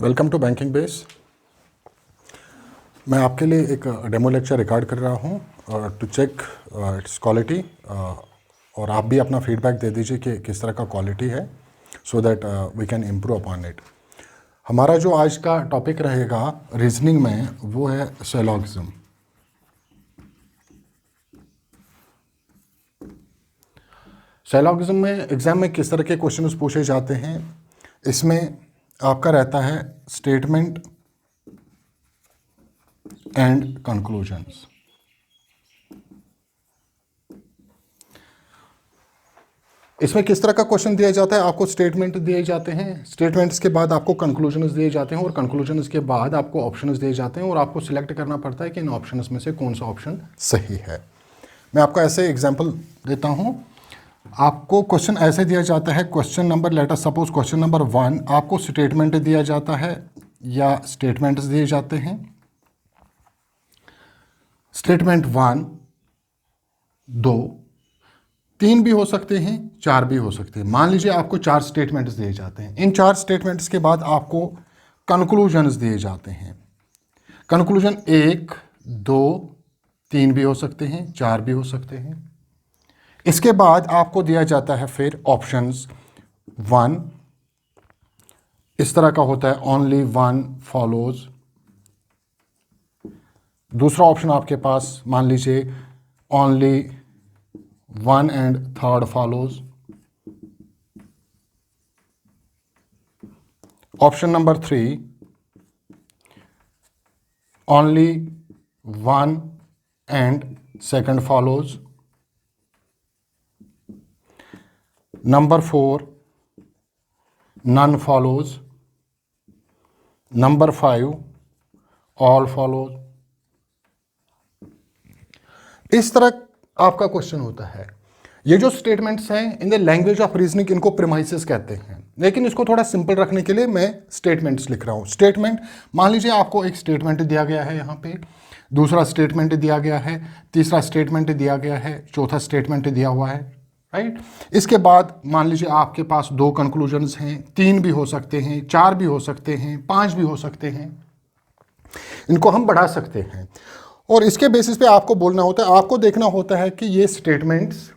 Welcome to banking base. मैं आपके लिए एक डेमो लेक्चर रिकॉर्ड कर रहा हूँ टू चेक इट्स क्वालिटी, और आप भी अपना फीडबैक दे दीजिए कि किस तरह का क्वालिटी है, so that we can improve upon it. हमारा जो आज का टॉपिक रहेगा रीजनिंग में वो है सिलोगिज्म। सिलोगिज्म में एग्जाम में किस तरह के क्वेश्चंस पूछे जाते हैं, इसमें आपका रहता है स्टेटमेंट एंड कंक्लूजन्स। इसमें किस तरह का क्वेश्चन दिया जाता है, आपको स्टेटमेंट दिए जाते हैं, स्टेटमेंट्स के बाद आपको कंक्लूजन्स दिए जाते हैं और कंक्लूजन्स के बाद आपको ऑप्शंस दिए जाते हैं और आपको सिलेक्ट करना पड़ता है कि इन ऑप्शंस में से कौन सा ऑप्शन सही है। मैं आपको ऐसे एग्जांपल देता हूं। आपको क्वेश्चन ऐसे दिया जाता है, question number let us suppose question number 1, आपको स्टेटमेंट दिया जाता है या स्टेटमेंट्स दिए जाते हैं। स्टेटमेंट 1, 2, 3 भी हो सकते हैं, 4 भी हो सकते हैं। मान लीजिए आपको 4 स्टेटमेंट्स दिए जाते हैं। इन 4 स्टेटमेंट्स के बाद आपको कंक्लूजन्स दिए जाते हैं। कंक्लूजन 1, 2, 3 भी हो सकते हैं, 4 भी हो सकते हैं। इसके बाद आपको दिया जाता है फिर ऑप्शंस 1, इस तरह का होता है, ओनली 1 फॉलोज। दूसरा ऑप्शन आपके पास मान लीजिए only 1 and 3rd follows। Option number 3, only 1 and 2nd follows। Number 4, none follows। Number 5, all follows। इस तरह आपका क्वेश्चन होता है। ये जो स्टेटमेंट्स हैं in the language of reasoning इनको प्रीमाइसेस कहते हैं, लेकिन इसको थोड़ा सिंपल रखने के लिए मैं स्टेटमेंट्स लिख रहा हूँ। स्टेटमेंट, मान लीजिए आपको एक स्टेटमेंट दिया गया है, यहाँ पे दूसरा स्टेटमेंट दिया गया है, तीसरा स्टेटमेंट दिया गया है, चौथा स्टेटमेंट दिया हुआ है, राइट। इसके बाद मान लीजिए आपके पास 2 कंक्लूजन्स हैं, 3 भी हो सकते हैं, 4 भी हो सकते हैं, 5 भी हो सकते हैं। इनको हम बढ़ा सकते हैं और इसके बेसिस पे आपको बोलना होता है, आपको देखना होता है कि ये स्टेटमेंट्स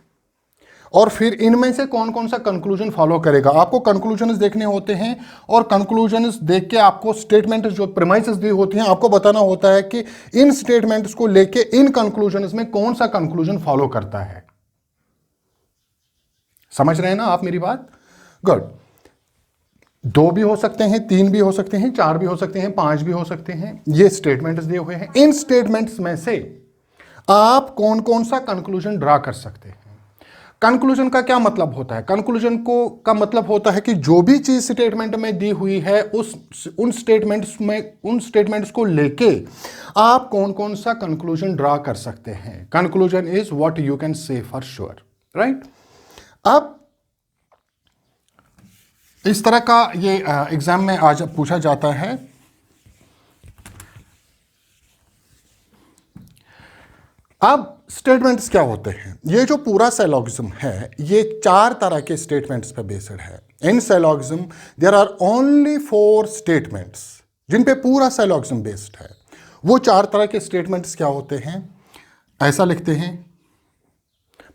और फिर इनमें से कौन कौन सा कंक्लूजन फॉलो करेगा। आपको कंक्लूजन्स देखने होते हैं और कंक्लूजन्स देख के आपको स्टेटमेंट जो प्रीमाइसेस दी होती हैं आपको बताना होता है कि इन स्टेटमेंट्स को लेके इन कंक्लूजन्स में कौन सा कंक्लूजन फॉलो करता है। समझ रहे हैं ना आप मेरी बात? गुड। 2 भी हो सकते हैं, 3 भी हो सकते हैं, 4 भी हो सकते हैं, 5 भी हो सकते हैं। ये स्टेटमेंट्स दिए हुए हैं। इन स्टेटमेंट्स में से आप कौन कौन सा कंक्लूजन ड्रा कर सकते हैं। कंक्लूजन का क्या मतलब होता है? कंक्लूजन को का मतलब होता है कि जो भी चीज स्टेटमेंट में दी हुई है उन स्टेटमेंट्स को लेके आप कौन कौन सा कंक्लूजन ड्रा कर सकते हैं। Conclusion is what you can say for sure, right. अब इस तरह का ये एग्जाम में आज पूछा जाता है। अब स्टेटमेंट्स क्या होते हैं? ये जो पूरा सिलोगिज्म है ये 4 तरह के स्टेटमेंट्स पे बेस्ड है। In syllogism there are only 4 statements जिन पे पूरा सिलोगिज्म बेस्ड है। वो 4 तरह के स्टेटमेंट्स क्या होते हैं? ऐसा लिखते हैं,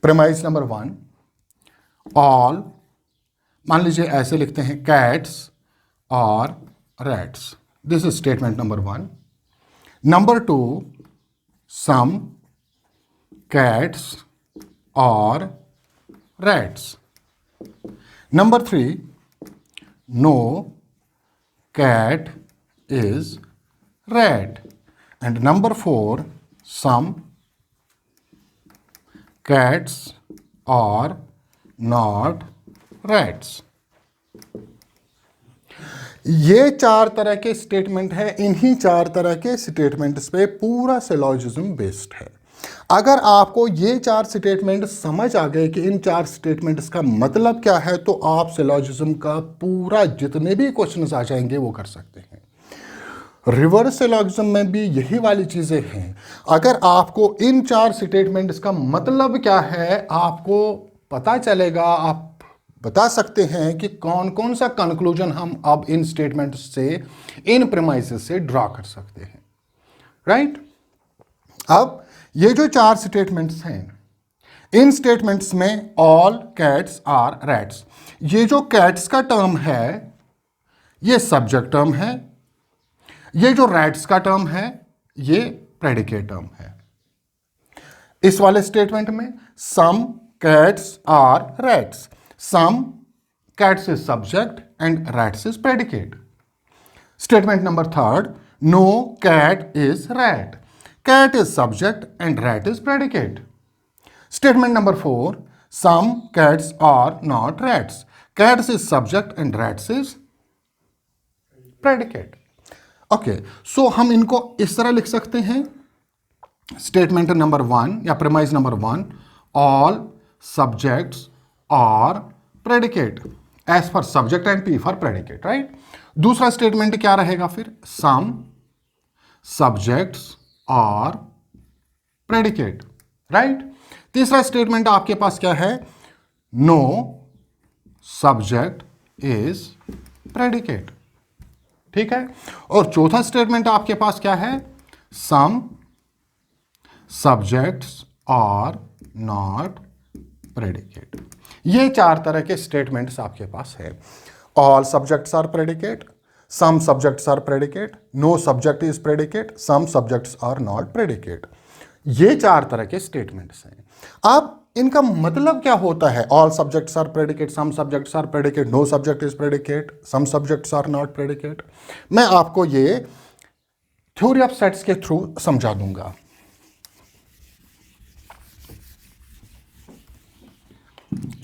प्रीमाइस नंबर 1, ऑल। मान लीजिए ऐसे लिखते हैं, कैट्स और rats. This is statement number 1। Number 2, some cats or rats। Number 3, no cat is rat। And number 4, some cats are not rats। ये 4 तरह के स्टेटमेंट है। इन्हीं 4 तरह के स्टेटमेंट्स पे पूरा सिलोजिज्म बेस्ड है। अगर आपको ये 4 स्टेटमेंट समझ आ गए कि इन 4 स्टेटमेंट्स का मतलब क्या है, तो आप सिलोजिज्म का पूरा जितने भी क्वेश्चंस आ जाएंगे वो कर सकते हैं। रिवर्स सिलोजिज्म में भी यही वाली चीजें हैं। अगर आपको इन 4 स्टेटमेंट्स का मतलब क्या है आपको पता चलेगा, आप बता सकते हैं कि कौन कौन सा कंक्लूजन हम अब इन स्टेटमेंट से, इन प्रीमाइसेस से ड्रॉ कर सकते हैं, राइट? अब ये जो 4 स्टेटमेंट्स हैं, इन स्टेटमेंट्स में ऑल कैट्स आर रैट्स, ये जो कैट्स का टर्म है ये सब्जेक्ट टर्म है, ये जो रैट्स का टर्म है ये प्रेडिकेट टर्म है। इस वाले स्टेटमेंट में some cats are rats, some cats is subject and rats is predicate. Statement number 3, no cat is rat, cat is subject and rat is predicate. Statement number 4, some cats are not rats, cats is subject and rats is predicate. Okay, so हम इनको इस तरह लिख सकते हैं, statement number 1 या premise number 1, all subjects are predicate as for subject and P for predicate, right? दूसरा statement क्या रहेगा फिर, some subjects और प्रेडिकेट, राइट? तीसरा स्टेटमेंट आपके पास क्या है, नो सब्जेक्ट इज प्रेडिकेट, ठीक है? और चौथा स्टेटमेंट आपके पास क्या है, some subjects are not predicate. ये 4 तरह के स्टेटमेंट्स आपके पास है। All subjects are predicate, some subjects are predicate, no subject is predicate, some subjects are not predicate। ये 4 तरह के स्टेटमेंट्स हैं। अब इनका मतलब क्या होता है, all subjects are predicate, some subjects are predicate, no subject is predicate, some subjects are not predicate। मैं आपको ये थ्योरी ऑफ सेट्स के थ्रू समझा दूंगा।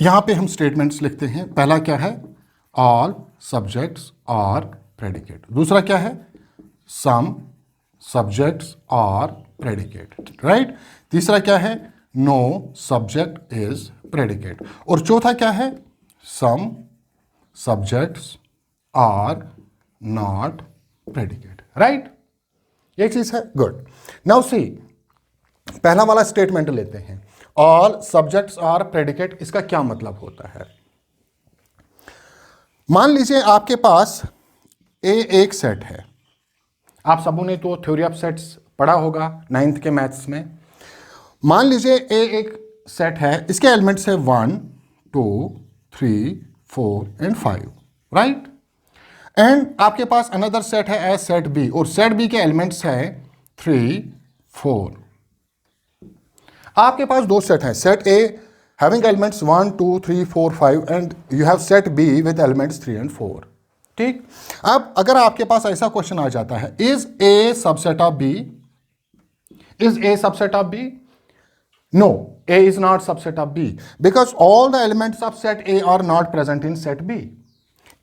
यहां पे हम स्टेटमेंट्स लिखते हैं। पहला क्या है, all subjects are predicate। दूसरा क्या है, some subjects are predicate, right? तीसरा क्या है, no subject is predicate। और चौथा क्या है, some subjects are not predicate, right? ये चीज है, गुड। नाउ सी, पहला वाला स्टेटमेंट लेते हैं, all subjects are predicate। इसका क्या मतलब होता है? मान लीजिए आपके पास ए एक सेट है। आप सबों ने तो थ्योरी ऑफ सेट्स पढ़ा होगा 9th के मैथ्स में। मान लीजिए ए एक सेट है, इसके एलिमेंट्स है 1 2 3 4 एंड 5, राइट? एंड आपके पास अनदर सेट है एज सेट बी, और सेट बी के एलिमेंट्स है 3 4। आपके पास 2 सेट हैं, set A having elements 1 2 3 4 5 and you have set B with elements 3 and 4, ठीक? अब अगर आपके पास ऐसा क्वेश्चन आ जाता है, is A subset of B? Is A subset of B? No, A is not subset of B because all the elements of set A are not present in set B.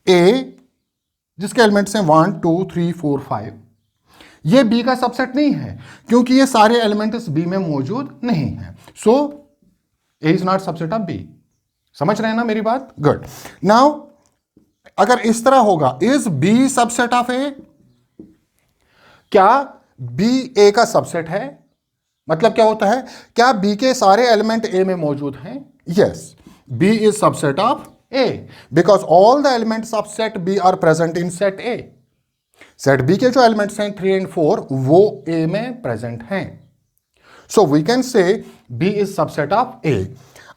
A जिसके elements हैं 1 2 3 4 5, ये B का subset नहीं है क्योंकि ये सारे elements B में मौजूद नहीं है। सो A is not subset of B। समझ रहे हैं ना मेरी बात? गुड। नाउ अगर इस तरह होगा, is B subset of A? क्या B A का सबसेट है? मतलब क्या होता है, क्या B के सारे एलिमेंट A में मौजूद हैं? Yes, B is subset of A because all the elements of set B are present in set A। set B के जो एलिमेंट्स हैं 3 and 4 वो A में प्रेजेंट हैं। So we can say B is subset of A।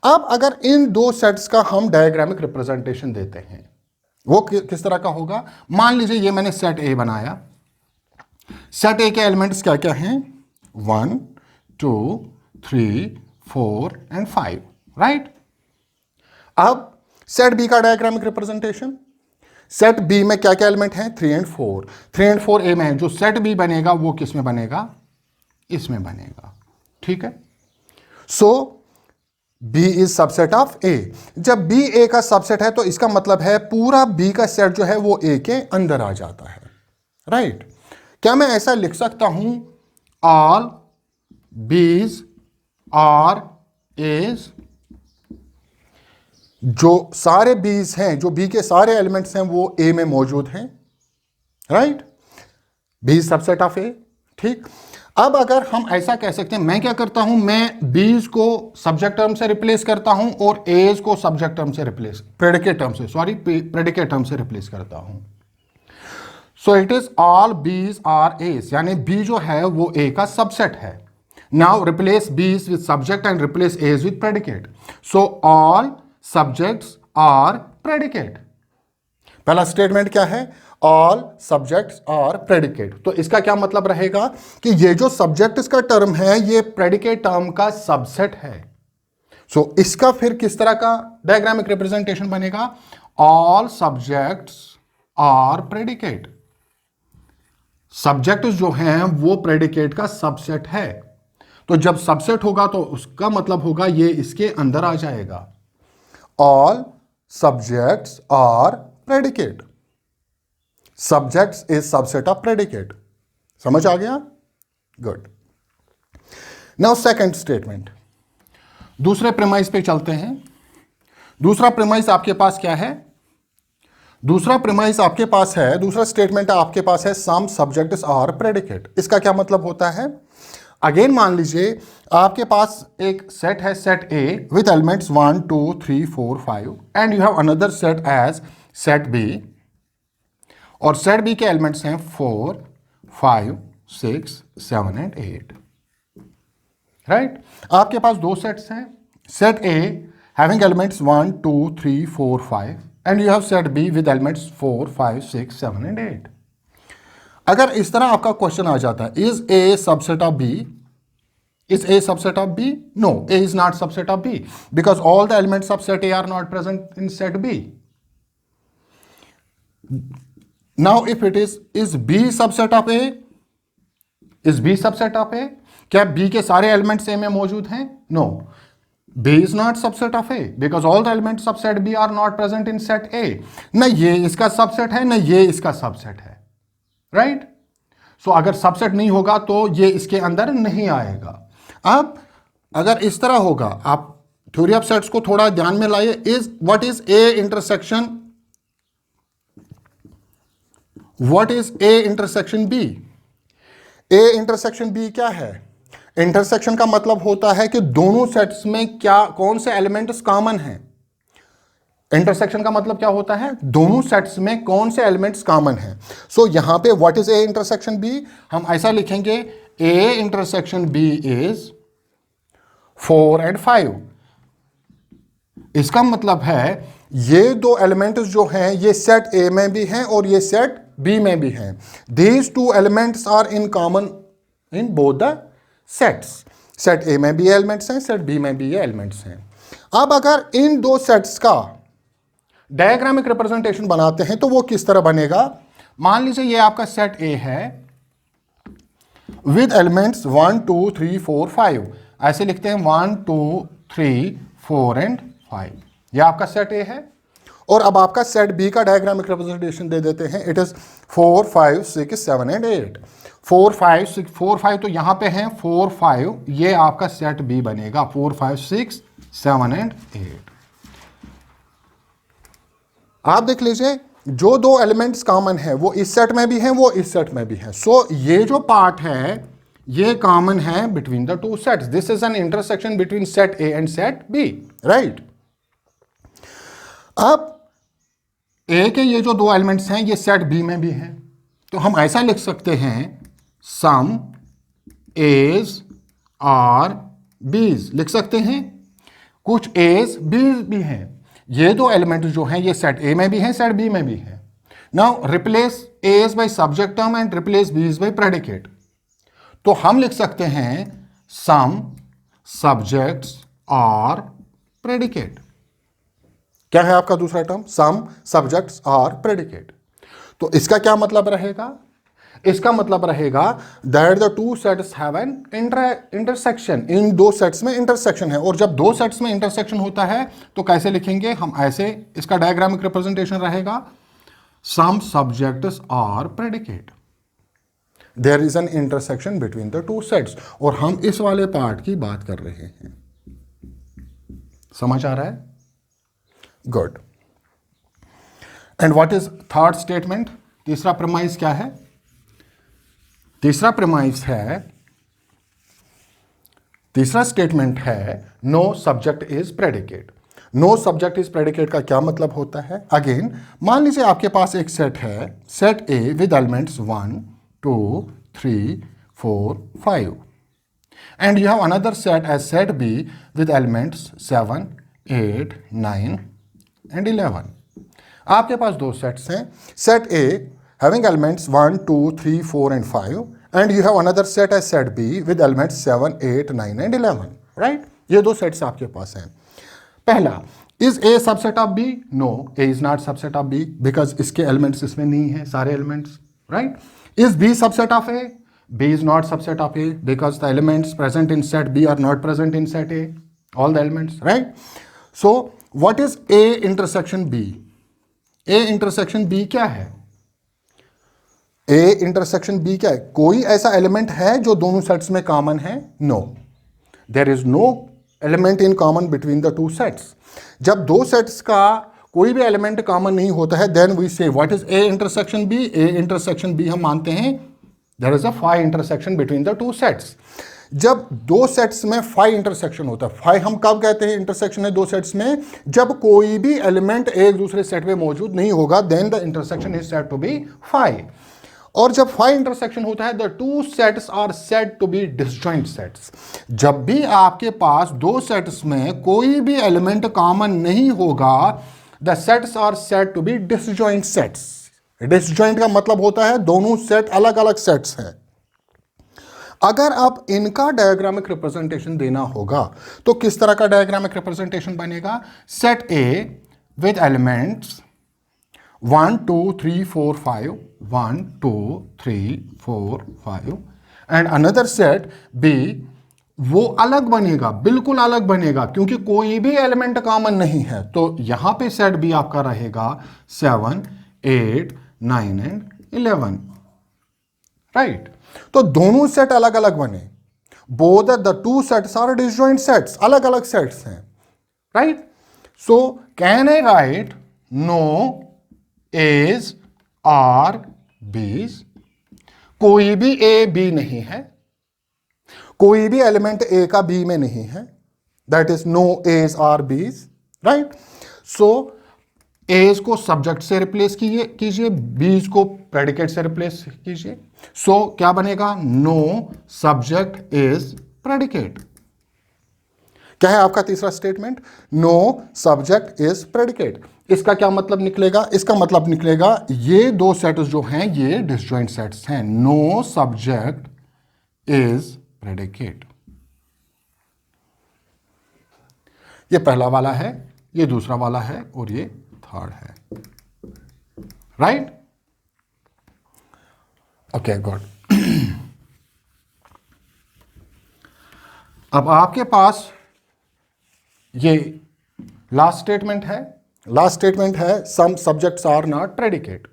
अब अगर इन 2 sets का हम डायग्रामिक रिप्रेजेंटेशन देते हैं, वो किस तरह का होगा? मान लीजिए ये मैंने सेट A बनाया। सेट A के एलिमेंट्स क्या क्या हैं? 1 2 3 4 एंड 5, राइट? अब सेट B का डायग्रामिक रिप्रेजेंटेशन, सेट B में क्या क्या एलिमेंट हैं? 3 एंड 4। 3 एंड 4 A में है। जो सेट B बनेगा वो किस में बनेगा? इसमें बनेगा, ठीक है? सो B is subset of A। जब B A का सबसेट है तो इसका मतलब है पूरा B का सेट जो है वो A के अंदर आ जाता है, राइट? क्या मैं ऐसा लिख सकता हूं, ऑल B's आर A's? जो सारे B's हैं, जो B के सारे एलिमेंट्स हैं वो A में मौजूद हैं, right? B is subset of A, ठीक? अब अगर हम ऐसा कह सकते हैं, मैं क्या करता हूं, मैं बीज को सब्जेक्ट टर्म से रिप्लेस करता हूं और एज को सब्जेक्ट टर्म से रिप्लेस, प्रेडिकेट टर्म से, सॉरी प्रेडिकेट टर्म से रिप्लेस करता हूं। So it is all B's are A's, यानी बी जो है वो ए का सबसेट है। Now replace B's with subject and replace A's with predicate. So all subjects are predicate. पहला स्टेटमेंट क्या है, ऑल सब्जेक्ट्स आर प्रेडिकेट। तो इसका क्या मतलब रहेगा कि ये जो सब्जेक्ट इसका टर्म है ये प्रेडिकेट टर्म का सबसेट है। सो इसका फिर किस तरह का डायग्रामिक रिप्रेजेंटेशन बनेगा, all subjects are predicate. Subject जो हैं वो प्रेडिकेट का सबसेट है, तो जब सबसेट होगा तो उसका मतलब होगा ये इसके अंदर आ जाएगा। All subjects are predicate, subjects is subset of predicate. समझ आ गया? गुड। नाउ सेकंड स्टेटमेंट, दूसरे प्रीमाइस पे चलते हैं। दूसरा प्रीमाइस आपके पास क्या है, दूसरा प्रीमाइस आपके पास है, दूसरा स्टेटमेंट आपके पास है सम सब्जेक्ट्स आर प्रेडिकेट। इसका क्या मतलब होता है, अगेन मान लीजिए आपके पास एक सेट है, set A with elements 1 2 3 4 5 and you have another set as set B, और सेट बी के एलिमेंट्स हैं 4 5 6 7 एंड 8, राइट। आपके पास दो सेट्स हैं, set A having elements 1 2 3 4 5 and you have set B with elements 4 5 6 7 and 8। अगर इस तरह आपका क्वेश्चन आ जाता है, is A subset of B, is A subset of B? No, A is not subset of B because all the elements of set A are not present in set B. Now if it is B subset of A? Is B subset of A? क्या B के सारे elements A में मौजूद हैं? No. B is not subset of A because all the elements of set B are not present in set A. न ये इसका subset है, न ये इसका subset है, right? So अगर subset नहीं होगा तो ये इसके अंदर नहीं आएगा। अब अगर इस तरह होगा, आप थ्योरी ऑफ सेट्स को थोड़ा ध्यान में लाइए, what is A intersection, what is A intersection B. A intersection B क्या है, इंटरसेक्शन का मतलब होता है कि दोनों सेट्स में क्या कौन से एलिमेंट्स कॉमन हैं। इंटरसेक्शन का मतलब क्या होता है, दोनों सेट्स में कौन से एलिमेंट्स कॉमन हैं। सो यहां पे what is A intersection B, हम ऐसा लिखेंगे A intersection B is 4 and 5। इसका मतलब है ये दो एलिमेंट्स जो हैं ये सेट ए में भी हैं और ये सेट बी में भी हैं। These two elements are in common in both the sets. Set A में भी एलिमेंट्स हैं, सेट बी में भी ये एलिमेंट्स हैं। अब अगर इन दो सेट्स का डायग्रामिक रिप्रेजेंटेशन बनाते हैं तो वो किस तरह बनेगा, मान लीजिए ये आपका सेट ए है विद एलिमेंट्स 1 2 3 4 5, ऐसे लिखते हैं 1 2 3 4 एंड 5, यह आपका सेट ए है। और अब आपका सेट बी का डायग्रामिक रिप्रेजेंटेशन दे देते हैं, इट इज 4 5 6 7 एंड 8। 4 5 6 4 5 तो यहां पे हैं 4 5, ये आपका सेट बी बनेगा 4 5 6 7 एंड 8। आप देख लीजिए जो दो एलिमेंट्स कॉमन है वो इस सेट में भी हैं, वो इस सेट में भी हैं। सो ये जो पार्ट है ये कॉमन है between the two sets. This is an intersection between set A and set B, right. अब ए के ये जो दो एलिमेंट्स हैं ये सेट बी में भी हैं, तो हम ऐसा लिख सकते हैं सम एज आर बीज, लिख सकते हैं कुछ एज बीज भी हैं। ये दो एलिमेंट जो हैं ये सेट ए में भी हैं, सेट बी में भी हैं। Now replace A's by subject term and replace B's by predicate, तो हम लिख सकते हैं सम सब्जेक्ट्स आर प्रेडिकेट। क्या है आपका दूसरा term, some subjects are predicate. तो इसका क्या मतलब रहेगा, इसका मतलब रहेगा that the two sets have an intersection, इन दो सेट्स में इंटरसेक्शन है। और जब दो सेट्स में इंटरसेक्शन होता है तो कैसे लिखेंगे हम, ऐसे इसका डायग्रामिक रिप्रेजेंटेशन रहेगा some subjects are predicate, there is an intersection between the two sets. और हम इस वाले पार्ट की बात कर रहे हैं, समझ आ रहा है? Good. And what is third statement, तीसरा प्रीमाइस क्या है? तीसरा प्रीमाइस है तीसरा स्टेटमेंट है no subject is predicate. No subject is predicate का क्या मतलब होता है? अगेन मान लीजिए आपके पास एक सेट है, set A with elements 1 2 3 4 5 and you have another set as set B with elements 7 8 9 and 11। आपके पास दो सेट्स हैं, set A having elements 1 2 3 4 and 5 and you have another set as set B with elements 7 8 9 and 11, right? ये दो sets आपके पास हैं। पहला, is A subset of B? No, A is not subset of B because इसके elements इसमें नहीं है, सारे elements, right? Is B subset of A? B is not subset of A because the elements present in set B are not present in set A, all the elements, right? So what is A intersection B? A intersection B क्या है? ए intersection B क्या है? कोई ऐसा element है जो दोनों sets में कॉमन है? No, there is no element in common between the two sets. जब दो सेट्स का कोई भी एलिमेंट कॉमन नहीं होता है, then we say what is A intersection B? A intersection B हम मानते हैं there is a phi intersection between the two sets. जब दो सेट्स में फाई इंटरसेक्शन होता है, फाई हम कब कहते हैं इंटरसेक्शन है दो सेट्स में? जब कोई भी एलिमेंट एक दूसरे सेट में मौजूद नहीं होगा, then the intersection is said to be phi. और जब फाई इंटरसेक्शन होता है, the two sets are said to be disjoint sets. जब भी आपके पास दो सेट्स में कोई भी एलिमेंट कॉमन नहीं होगा, the sets are said to be disjoint sets. Disjoint का मतलब होता है दोनों सेट अलग अलग सेट्स हैं। अगर आप इनका डायग्रामिक रिप्रेजेंटेशन देना होगा तो किस तरह का डायग्रामिक रिप्रेजेंटेशन बनेगा? Set A with elements 1 2 3 4 5 1 2 3 4 5 and another set B, वो अलग बनेगा, बिल्कुल अलग बनेगा क्योंकि कोई भी एलिमेंट कॉमन नहीं है। तो यहां पे सेट बी आपका रहेगा 7 8 9 एंड 11, राइट? तो दोनों सेट अलग अलग बने, both the two sets are disjoint sets, अलग अलग सेट्स हैं, right? So can I write no A's are B's? कोई भी ए बी नहीं है, कोई भी एलिमेंट ए का बी में नहीं है, that is no A's are B's, right? So A's को सब्जेक्ट से रिप्लेस कीजिए, बीज को प्रेडिकेट से रिप्लेस कीजिए। सो क्या बनेगा? No subject is predicate. क्या है आपका तीसरा statement? No subject is predicate. इसका क्या मतलब निकलेगा? इसका मतलब निकलेगा ये दो सेट्स जो हैं ये डिसजॉइंट सेट्स हैं। No subject is predicate. ये पहला वाला है, ये दूसरा वाला है और ये थर्ड है, राइट? Okay, good. अब आपके पास ये लास्ट स्टेटमेंट है। लास्ट स्टेटमेंट है some subjects are not predicate.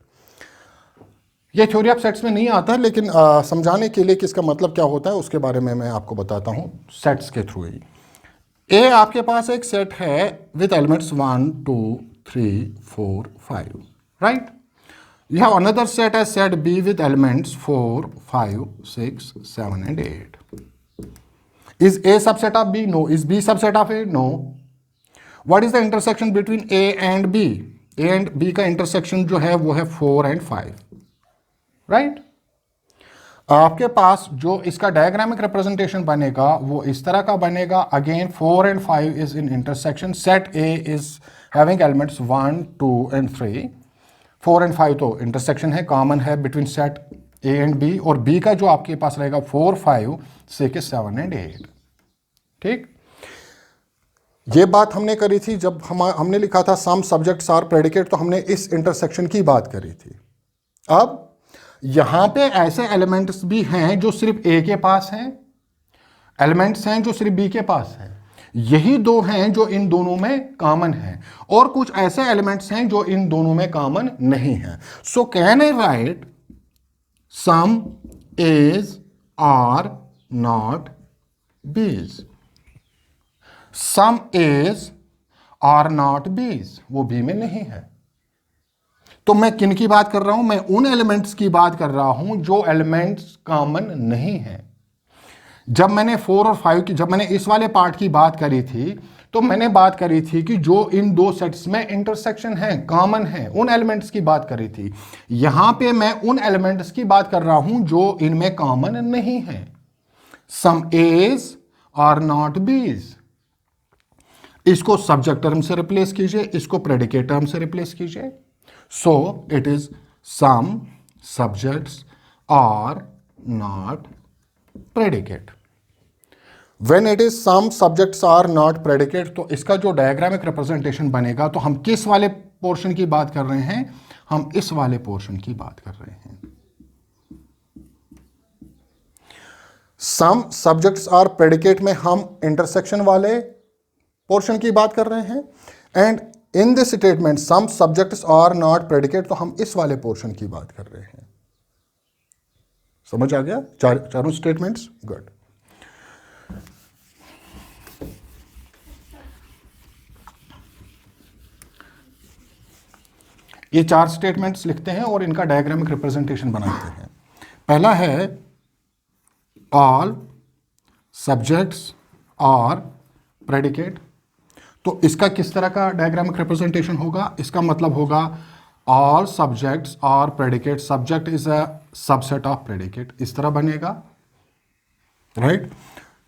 ये थ्योरी ऑफ सेट्स में नहीं आता, लेकिन समझाने के लिए कि इसका मतलब क्या होता है उसके बारे में मैं आपको बताता हूं सेट्स के थ्रू ही। ए आपके पास एक सेट है with elements 1 2 3 4 5, right? You have another set as set B with elements 4 5 6 7 and 8. Is A subset of B? No. Is B subset of A? No. What is the intersection between A and B? A and B का intersection जो है वो है 4 and 5, right? आपके पास जो इसका diagrammatic representation बनेगा वो इस तरह का बनेगा। Again 4 and 5 is in intersection. Set A is having elements 1 2 and 3. 4 and 5 तो intersection है, कॉमन है between set A and B, और B का जो आपके पास रहेगा 4 5 6 7 and 8, ठीक? ये बात हमने करी थी जब हमने लिखा था सम सब्जेक्ट्स आर प्रेडिकेट, तो हमने इस इंटरसेक्शन की बात करी थी। अब यहां पे ऐसे एलिमेंट्स भी हैं जो सिर्फ ए के पास हैं, एलिमेंट्स हैं जो सिर्फ बी के पास हैं, यही दो हैं जो इन दोनों में कॉमन हैं, और कुछ ऐसे एलिमेंट्स हैं जो इन दोनों में कॉमन नहीं है। So can I write some A's are not B's? Some A's are not बीज, वो बी में नहीं है। तो मैं किन की बात कर रहा हूं? मैं उन एलिमेंट्स की बात कर रहा हूं जो एलिमेंट्स कॉमन नहीं है। जब मैंने 4 और 5 की, जब मैंने इस वाले पार्ट की बात करी थी, तो मैंने बात करी थी कि जो इन दो सेट्स में इंटरसेक्शन है, कॉमन है, उन एलिमेंट्स की बात करी थी। यहां पे मैं उन एलिमेंट्स की बात कर रहा हूं जो इनमें कॉमन नहीं है। सम एज आर नॉट बीज। इसको सब्जेक्ट टर्म से रिप्लेस कीजिए, इसको प्रेडिकेट टर्म से रिप्लेस कीजिए। So it is some subjects are not predicate. When it is some subjects are not predicate, तो इसका जो डायग्रामिक रिप्रेजेंटेशन बनेगा, तो हम किस वाले पोर्शन की बात कर रहे हैं? हम इस वाले पोर्शन की बात कर रहे हैं। Some subjects are predicate में हम इंटरसेक्शन वाले पोर्शन की बात कर रहे हैं, and in this statement some subjects are not predicate, तो हम इस वाले पोर्शन की बात कर रहे हैं। समझ आ गया चारों स्टेटमेंट्स? गुड। ये 4 स्टेटमेंट्स लिखते हैं और इनका डायग्रामिक रिप्रेजेंटेशन बनाते हैं। पहला है ऑल सब्जेक्ट्स आर प्रेडिकेट। तो इसका किस तरह का डायग्रामिक रिप्रेजेंटेशन होगा? इसका मतलब होगा all subjects are predicate, subject is a subset of predicate, इस तरह बनेगा, राइट?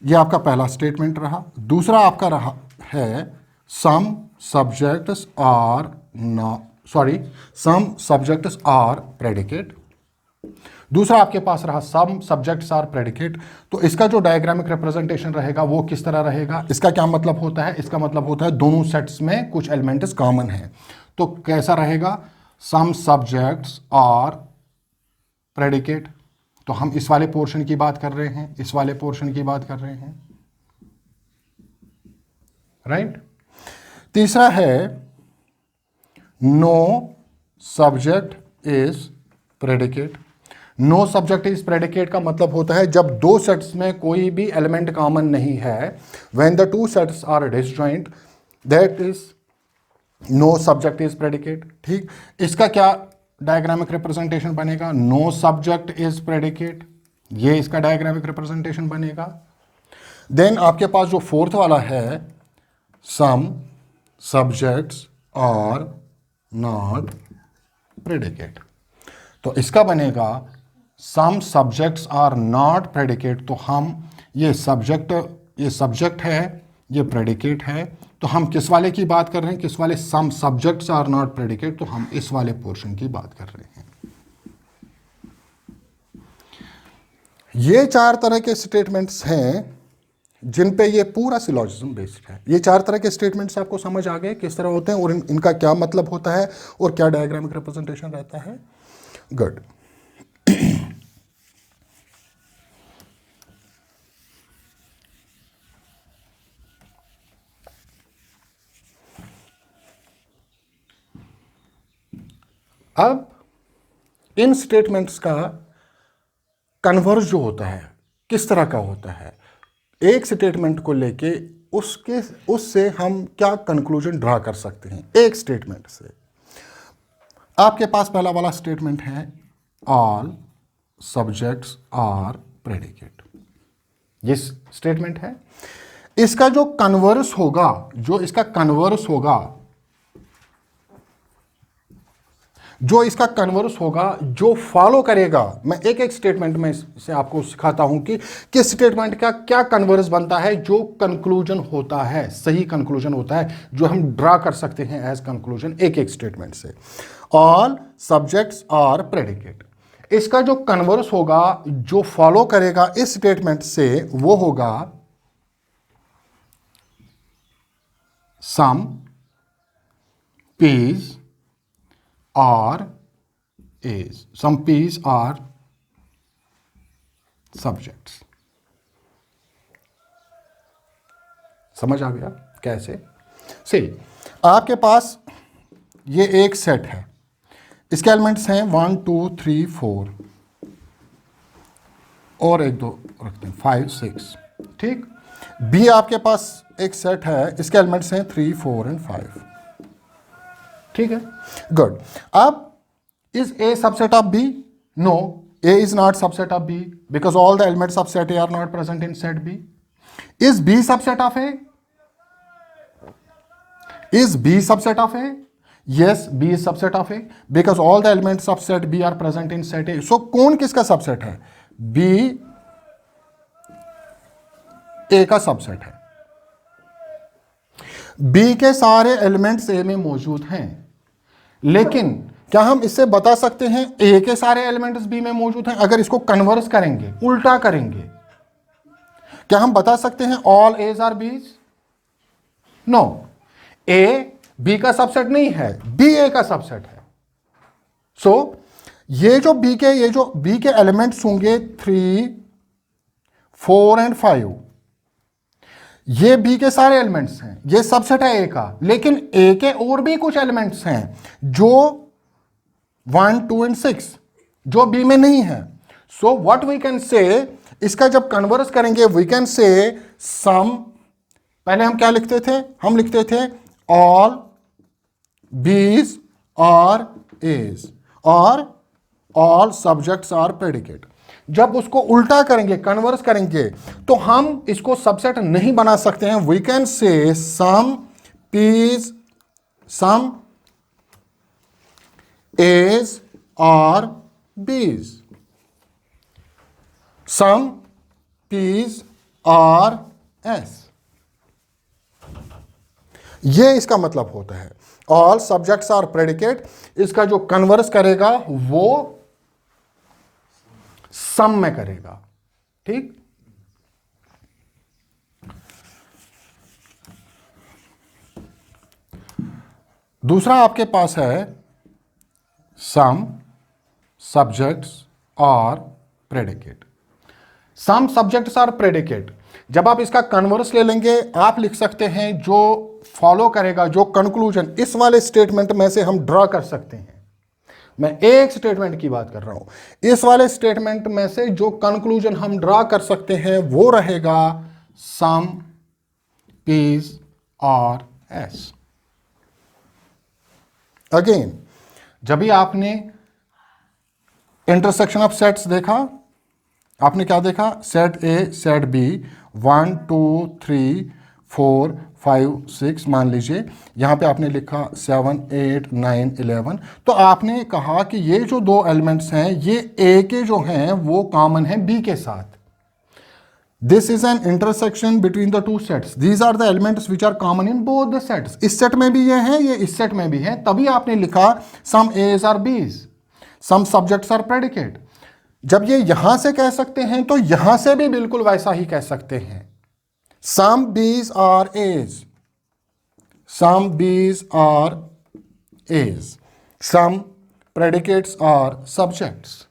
ये आपका पहला स्टेटमेंट रहा। दूसरा आपका रहा है some subjects are some subjects are predicate. दूसरा आपके पास रहा सम सब्जेक्ट्स आर प्रेडिकेट। तो इसका जो डायग्रामिक रिप्रेजेंटेशन रहेगा वो किस तरह रहेगा? इसका क्या मतलब होता है? इसका मतलब होता है दोनों सेट्स में कुछ एलिमेंट्स कॉमन है। तो कैसा रहेगा? Some subjects are predicate. तो हम इस वाले पोर्शन की बात कर रहे हैं, इस वाले पोर्शन की बात कर रहे हैं, राइट? तीसरा है no subject is predicate. No subject is predicate का मतलब होता है जब दो सेट्स में कोई भी एलिमेंट कॉमन नहीं है, when the two sets are disjoint, that is no subject is predicate. ठीक, इसका क्या डायग्रामिक रिप्रेजेंटेशन बनेगा? नो सब्जेक्ट इज प्रेडिकेट, ये इसका डायग्रामिक रिप्रेजेंटेशन बनेगा। देन आपके पास जो फोर्थ वाला है some subjects are not predicate, तो इसका बनेगा some subjects are not predicate. तो हम ये सब्जेक्ट है, ये प्रेडिकेट है, तो हम किस वाले की बात कर रहे हैं? किस वाले? Some subjects are not predicate, तो हम इस वाले पोर्शन की बात कर रहे हैं। ये 4 तरह के स्टेटमेंट्स हैं जिन पे ये पूरा सिलॉजिज्म बेस्ड है। ये 4 तरह के स्टेटमेंट्स आपको समझ आ गए किस तरह होते हैं और इनका क्या मतलब होता है और क्या डायग्रामिक रिप्रेजेंटेशन रहता है। गुड। अब इन स्टेटमेंट्स का कन्वर्स जो होता है किस तरह का होता है? एक स्टेटमेंट को लेके उससे हम क्या कंक्लूजन ड्रा कर सकते हैं एक स्टेटमेंट से? आपके पास पहला वाला स्टेटमेंट है ऑल सब्जेक्ट्स आर प्रेडिकेट, ये स्टेटमेंट है। इसका जो कन्वर्स होगा, जो फॉलो करेगा, मैं एक एक स्टेटमेंट में से आपको सिखाता हूं कि किस स्टेटमेंट का क्या कन्वर्स बनता है, जो कंक्लूजन होता है, सही कंक्लूजन होता है, जो हम ड्रा कर सकते हैं एज कंक्लूजन एक एक स्टेटमेंट से। ऑल सब्जेक्ट्स आर प्रेडिकेट, इसका जो कन्वर्स होगा, जो फॉलो करेगा इस स्टेटमेंट से, वो होगा some P's are S, some P's are subjects. समझ आ गया कैसे? सी, आपके पास ये एक सेट है, इसके एलिमेंट्स हैं 1 2 3 4 और 1 2 रखते हैं 5 6, ठीक। बी आपके पास एक सेट है, इसके एलिमेंट्स हैं 3 4 एंड 5, ठीक है, गुड। अब is A subset of B? No, A is not subset of B because all the elements of set A are not present in set B. Is B subset of A? Is B subset of A? Yes, B is subset of A because all the elements of set B are present in set A. So कौन किसका subset है? B A का subset है. B के सारे elements A में मौजूद हैं, लेकिन क्या हम इससे बता सकते हैं A के सारे एलिमेंट्स B में मौजूद हैं? अगर इसको कन्वर्स करेंगे, उल्टा करेंगे, क्या हम बता सकते हैं all A's are B's? No, A B का सबसेट नहीं है, B A का सबसेट है. सो ये जो B के एलिमेंट्स होंगे 3, 4 एंड 5, ये B के सारे एलिमेंट्स हैं, ये सबसेट है A का, लेकिन A के और भी कुछ एलिमेंट्स हैं जो 1, 2 एंड 6 जो B में नहीं है. सो व्हाट वी कैन से, इसका जब कन्वर्स करेंगे वी कैन से सम, पहले हम क्या लिखते थे? हम लिखते थे ऑल B's आर A's और ऑल सब्जेक्ट्स आर प्रेडिकेट. जब उसको उल्टा करेंगे, कन्वर्स करेंगे, तो हम इसको सबसेट नहीं बना सकते हैं. We can say some A's और B's, सम P's और S. ये इसका मतलब होता है ऑल सब्जेक्ट्स आर प्रेडिकेट. इसका जो कन्वर्स करेगा वो सम में करेगा. ठीक, दूसरा आपके पास है सम सब्जेक्ट्स और प्रेडिकेट. सम सब्जेक्ट्स और प्रेडिकेट, जब आप इसका कन्वर्स ले लेंगे, आप लिख सकते हैं जो फॉलो करेगा, जो कंक्लूजन इस वाले स्टेटमेंट में से हम ड्रॉ कर सकते हैं. मैं एक स्टेटमेंट की बात कर रहा हूं. इस वाले स्टेटमेंट में से जो कंक्लूजन हम ड्रॉ कर सकते हैं वो रहेगा सम P's और S. अगेन, जब भी आपने इंटरसेक्शन ऑफ सेट्स देखा, आपने क्या देखा? सेट A, सेट B, 1, 2, 3, 4, 5, 6, मान लीजिए यहां पे आपने लिखा 7, 8, 9, 11. तो आपने कहा कि ये जो दो एलिमेंट्स हैं ये A के जो हैं वो कॉमन है B के साथ. This is an intersection between the two sets. These are the elements which are common in both the sets. इस सेट में भी ये हैं, ये इस सेट में भी है. तभी आपने लिखा some A's are B's, some subjects are predicate. जब ये यहां से कह सकते हैं तो यहां से भी बिल्कुल वैसा ही कह सकते हैं. Some B's are A's, some B's are A's, some predicates are subjects.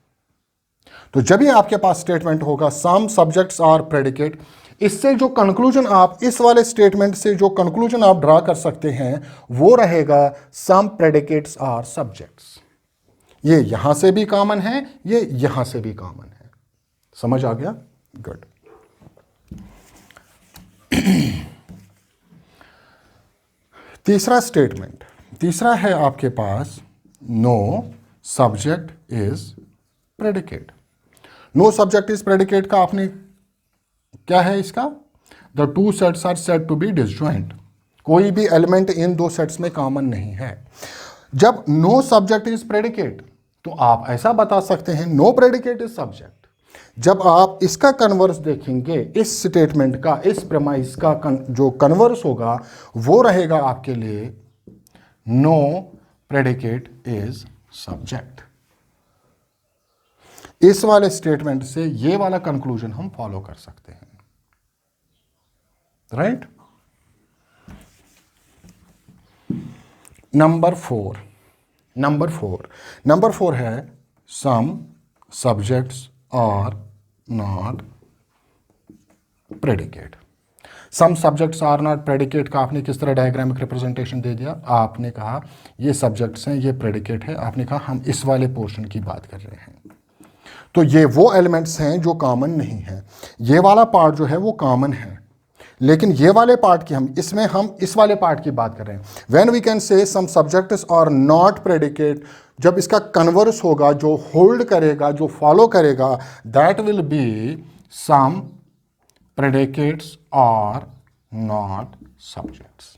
तो जब भी आपके पास स्टेटमेंट होगा सम सब्जेक्ट्स आर प्रेडिकेट, इससे जो कंक्लूजन आप, इस वाले स्टेटमेंट से जो कंक्लूजन आप ड्रा कर सकते हैं वो रहेगा सम प्रेडिकेट्स आर सब्जेक्ट्स. ये यहां से भी कॉमन है, ये यहां से भी कॉमन है. समझ आ गया? गुड. तीसरा स्टेटमेंट, तीसरा है आपके पास no subject is predicate. No subject is predicate का आपने क्या है इसका? The two sets are said to be disjoint. कोई भी एलिमेंट इन दो सेट्स में कॉमन नहीं है. जब नो सब्जेक्ट इज प्रेडिकेट तो आप ऐसा बता सकते हैं नो प्रेडिकेट इज सब्जेक्ट. जब आप इसका कन्वर्स देखेंगे, इस स्टेटमेंट का, इस प्रेमाइस का जो कन्वर्स होगा वो रहेगा आपके लिए नो प्रेडिकेट इज सब्जेक्ट. इस वाले स्टेटमेंट से ये वाला कंक्लूजन हम फॉलो कर सकते हैं. राइट? नंबर फोर है some subjects are not predicate. Some subjects are not predicate का आपने किस तरह डायग्रामिक रिप्रेजेंटेशन दे दिया? आपने कहा ये सब्जेक्ट्स हैं, ये प्रेडिकेट है. आपने कहा हम इस वाले पोर्शन की बात कर रहे हैं. तो ये वो एलिमेंट्स हैं जो कॉमन नहीं है. ये वाला पार्ट जो है वो कॉमन है. लेकिन ये वाले पार्ट की हम इस वाले पार्ट की बात कर रहे हैं। When we can say some subjects are not predicate, जब इसका कन्वर्स होगा, जो होल्ड करेगा, जो फॉलो करेगा, that will be some predicates are not subjects.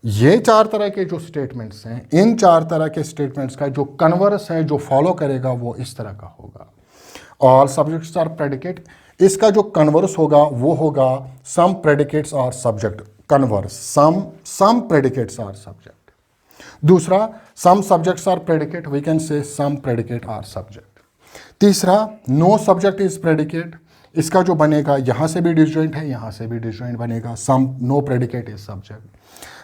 ये 4 तरह के जो स्टेटमेंट्स हैं, इन 4 तरह के स्टेटमेंट्स का जो कन्वर्स है, जो फॉलो करेगा, वो इस तरह का होगा। ऑल सब्जेक्ट्स आर प्रेडिकेट, इसका जो कन्वर्स होगा वो होगा some predicates are subject, converse some predicates are subject. दूसरा, some subjects are predicate, we can say some predicate are subject. तीसरा, नो सब्जेक्ट इज प्रेडिकेट, इसका जो बनेगा यहां से भी डिसजॉइंट है, यहां से भी डिसजॉइंट बनेगा, some no predicate is subject.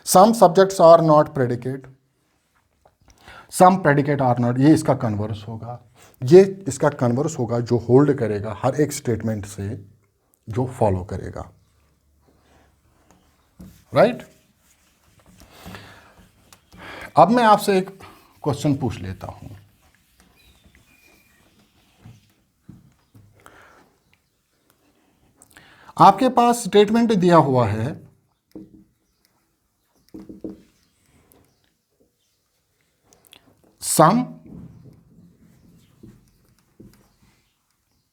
Some subjects are not predicate, some predicate are not, ये इसका कन्वर्स होगा, ये इसका कन्वर्स होगा जो होल्ड करेगा हर एक स्टेटमेंट से, जो फॉलो करेगा, राइट। अब मैं आपसे एक क्वेश्चन पूछ लेता हूं। आपके पास स्टेटमेंट दिया हुआ है, सम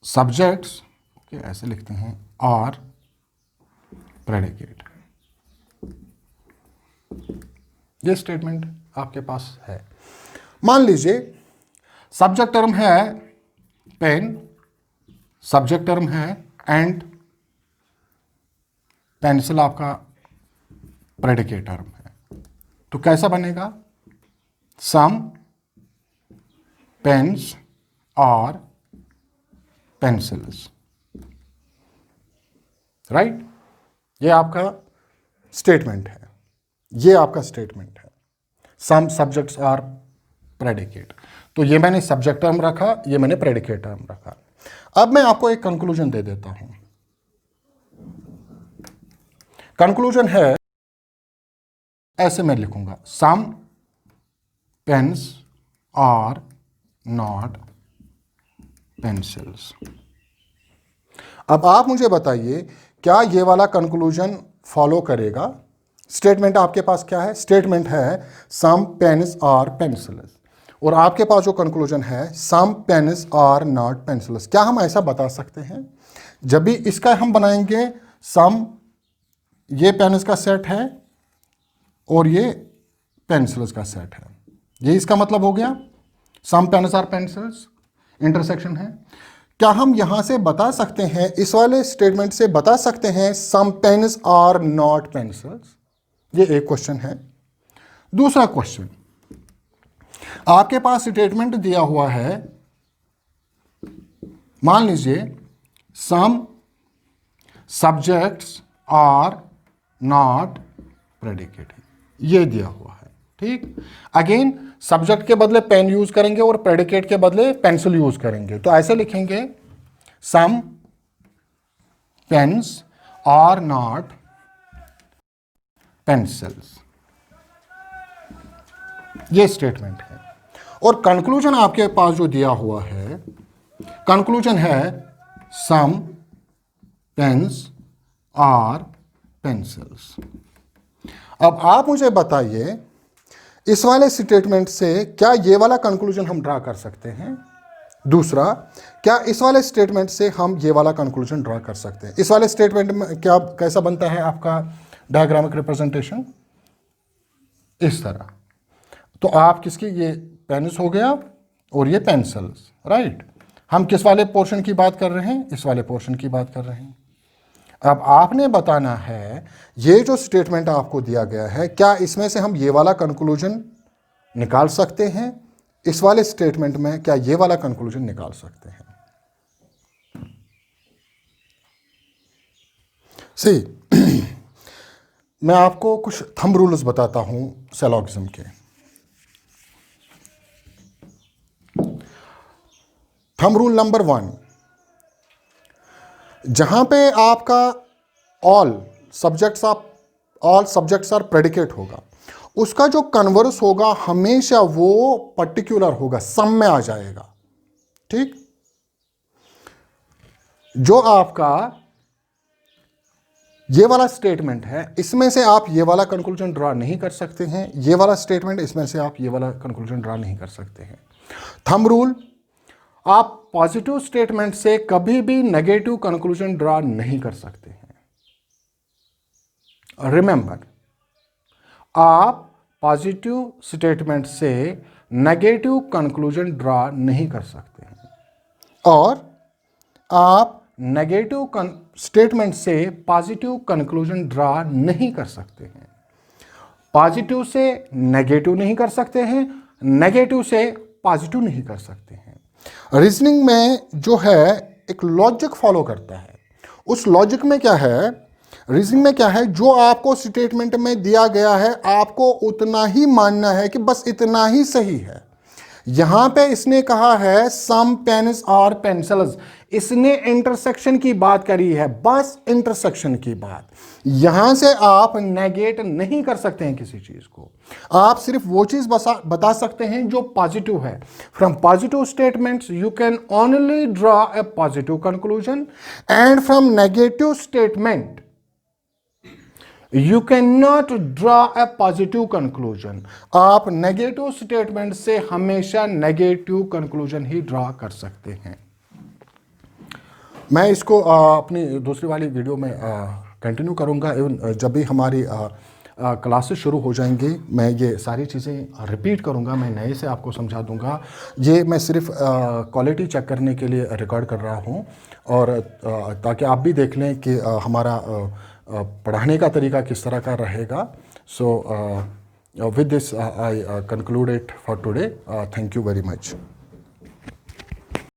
सब्जेक्ट्स, ऐसे लिखते हैं, आर प्रेडिकेट। ये स्टेटमेंट आपके पास है। मान लीजिए सब्जेक्ट टर्म है पेन, सब्जेक्ट टर्म है एंड पेंसिल आपका प्रेडिकेट टर्म है, तो कैसा बनेगा? सम पेन्स और पेंसिल्स, राइट। ये आपका स्टेटमेंट है, ये आपका स्टेटमेंट है, सम सब्जेक्ट्स आर प्रेडिकेट। तो ये मैंने सब्जेक्ट टर्म रखा, ये मैंने प्रेडिकेट टर्म रखा। अब मैं आपको एक कंक्लूजन दे देता हूं। कंक्लूजन है, ऐसे मैं लिखूंगा, सम पेन्स आर नॉट पेंसिल्स। अब आप मुझे बताइए, क्या ये वाला कंक्लूजन फॉलो करेगा? स्टेटमेंट आपके पास क्या है? स्टेटमेंट है सम पेन्स आर पेंसिल्स, और आपके पास जो कंक्लूजन है सम पेन्स आर नॉट पेंसिल्स। क्या हम ऐसा बता सकते हैं? जब भी इसका हम बनाएंगे सम, ये पेन्स का सेट है और ये पेंसिल्स का सेट है, ये इसका मतलब हो गया सम पेन्स आर पेंसिल्स, इंटरसेक्शन है। क्या हम यहां से बता सकते हैं, इस वाले स्टेटमेंट से बता सकते हैं सम पेन्स आर नॉट पेंसिल्स? ये एक क्वेश्चन है। दूसरा क्वेश्चन, आपके पास स्टेटमेंट दिया हुआ है, मान लीजिए some subjects are not predicate, ये दिया हुआ है, ठीक। अगेन सब्जेक्ट के बदले पेन यूज करेंगे और प्रेडिकेट के बदले पेंसिल यूज करेंगे, तो ऐसे लिखेंगे सम पेन्स आर नॉट पेंसिल्स। ये स्टेटमेंट है। और कंक्लूजन आपके पास जो दिया हुआ है, कंक्लूजन है सम पेन्स आर पेंसिल्स। अब आप मुझे बताइए, इस वाले स्टेटमेंट से क्या ये वाला कंक्लूजन हम ड्रा कर सकते हैं? दूसरा, क्या इस वाले स्टेटमेंट से हम ये वाला कंक्लूजन ड्रा कर सकते हैं? इस वाले स्टेटमेंट में क्या कैसा बनता है आपका डायग्रामिक रिप्रेजेंटेशन? इस तरह। तो आप किसकी, ये पेन्स हो गया और ये पेंसिल्स, राइट। हम किस वाले पोर्शन की बात कर रहे हैं? इस वाले पोर्शन की बात कर रहे हैं। अब आपने बताना है, ये जो स्टेटमेंट आपको दिया गया है, क्या इसमें से हम ये वाला कंक्लूजन निकाल सकते हैं? इस वाले स्टेटमेंट में क्या ये वाला कंक्लूजन निकाल सकते हैं? सही। मैं आपको कुछ थंब रूल्स बताता हूं सिलोगिज्म के। थंब रूल नंबर 1, जहां पे आपका ऑल सब्जेक्ट्स आर प्रेडिकेट होगा, उसका जो कन्वर्स होगा हमेशा वो पर्टिकुलर होगा, सम में आ जाएगा, ठीक। जो आपका ये वाला स्टेटमेंट है, इसमें से आप ये वाला कंक्लूजन ड्रा नहीं कर सकते हैं, ये वाला स्टेटमेंट, इसमें से आप ये वाला कंक्लूजन ड्रा नहीं कर सकते हैं। थंब रूल, आप पॉजिटिव स्टेटमेंट से कभी भी नेगेटिव कंक्लूजन ड्रा नहीं कर सकते हैं। रिमेंबर, आप पॉजिटिव स्टेटमेंट से नेगेटिव कंक्लूजन ड्रा नहीं कर सकते हैं, और आप नेगेटिव स्टेटमेंट से पॉजिटिव कंक्लूजन ड्रा नहीं कर सकते हैं। पॉजिटिव से नेगेटिव नहीं कर सकते हैं, नेगेटिव से पॉजिटिव नहीं कर सकते हैं। रीजनिंग में जो है एक लॉजिक फॉलो करता है। उस लॉजिक में क्या है, रीजनिंग में क्या है, जो आपको स्टेटमेंट में दिया गया है आपको उतना ही मानना है कि बस इतना ही सही है। यहां पे इसने कहा है सम पेन्स और पेंसिल्स, इसने इंटरसेक्शन की बात करी है, बस इंटरसेक्शन की बात। यहां से आप नेगेट नहीं कर सकते हैं किसी चीज को, आप सिर्फ वो चीज बता सकते हैं जो पॉजिटिव है। From positive statements you can only draw a positive conclusion, and from negative statement you can not draw a positive conclusion. आप नेगेटिव स्टेटमेंट से हमेशा नेगेटिव कंक्लूजन ही ड्रॉ कर सकते हैं। मैं इसको अपनी दूसरी वाली वीडियो में कंटिन्यू करूंगा। इवन जब भी हमारी क्लासेस शुरू हो जाएंगी मैं ये सारी चीज़ें रिपीट करूंगा, मैं नए से आपको समझा दूंगा। ये मैं सिर्फ क्वालिटी चेक करने के लिए रिकॉर्ड कर रहा हूँ, और ताकि आप भी देख लें कि हमारा पढ़ाने का तरीका किस तरह का रहेगा। So with this I conclude it for today. Thank you very much.